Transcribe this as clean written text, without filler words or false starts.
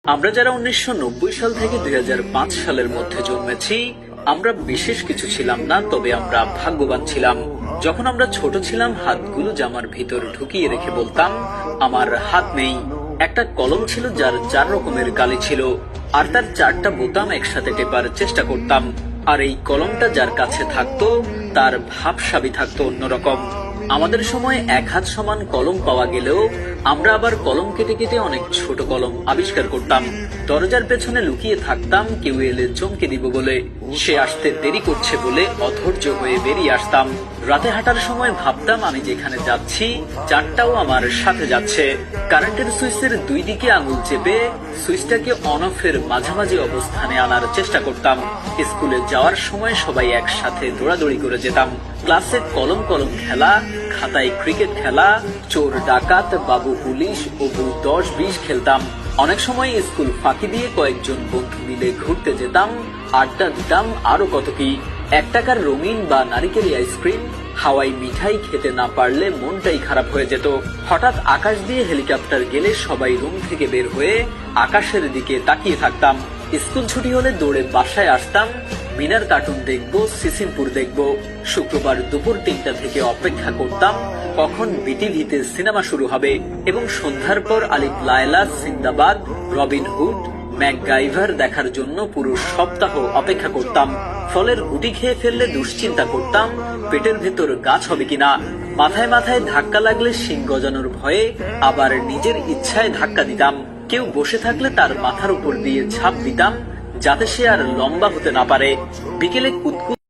আমরা যারা 1990 সাল থেকে 2005 সালের মধ্যে জন্মেছি, আমরা বিশেষ কিছু ছিলাম না, তবে আমরা ভাগ্যবান ছিলাম। যখন আমরা ছোট ছিলাম, হাতগুলো জামার ভিতর ঢুকিয়ে রেখে বলতাম, আমার হাত নেই। একটা কলম ছিল যার 4 রকমের কালি ছিল, আর তার 4টা বোতাম একসাথে টেপার চেষ্টা করতাম। আর এই কলমটা যার কাছে থাকতো, তার ভাবসাবি থাকতো অন্যরকম। আমাদের সময় 1 হাত সমান কলম পাওয়া গেলেও আমরা আবার কলম কেটে কেটে অনেক ছোট কলম আবিষ্কার করতাম। দরজার পেছনে লুকিয়ে থাকতাম, কেউ এলে চমকে দিব বলে। সে আসতে দেরি করছে বলে অধৈর্য হয়ে বেরিয়ে আসতাম। রাতে হাঁটার সময় ভাবতাম, আমি যেখানে যাচ্ছি 4টাও আমার সাথে যাচ্ছে। কারেন্টের সুইচের 2 দিকে আঙুল চেপে সুইচটাকে অন অফের মাঝামাঝি অবস্থানে আনার চেষ্টা করতাম। স্কুলে যাওয়ার সময় সবাই একসাথে দৌড়াদৌড়ি করে যেতাম। ক্লাসে কলম কলম খেলা, খাতায় ক্রিকেট খেলা, চোর ডাকাত, বাবু পুলিশ ও 10-20 খেলতাম। অনেক সময় স্কুল ফাঁকি দিয়ে কয়েকজন বন্ধু মিলে ঘুরতে যেতাম, আড্ডা দিতাম, আরো কত কি। 1 টাকার রঙিন বা নারিকেলি আইসক্রিম, হাওয়াই মিঠাই খেতে না পারলে মনটাই খারাপ হয়ে যেত। হঠাৎ আকাশ দিয়ে হেলিকপ্টার গেলে সবাই রুম থেকে বের হয়ে আকাশের দিকে তাকিয়ে থাকতাম। স্কুল ছুটি হলে দৌড়ে বাসায় আসতাম। মিনার কার্টুন দেখবো, সিসিমপুর দেখবো। শুক্রবার দুপুর 3টা থেকে অপেক্ষা করতাম কখন বিটিভিতে সিনেমা শুরু হবে, এবং সন্ধ্যার পর আলিফ Laila, Sinbad, Robin Hood, MacGyver দেখার জন্য পুরো সপ্তাহ অপেক্ষা করতাম। ফলের গুটি খেয়ে ফেললে দুশ্চিন্তা করতাম, পেটের ভেতর গাছ হবে কিনা। মাথায় মাথায় ধাক্কা লাগলে শিং গজানোর ভয়ে আবার নিজের ইচ্ছায় ধাক্কা দিতাম। কেউ বসে থাকলে তার মাথার উপর দিয়ে ঝাঁপ দিতাম, যাতে সে আর লম্বা হতে না পারে। বিকেলে কুতকুত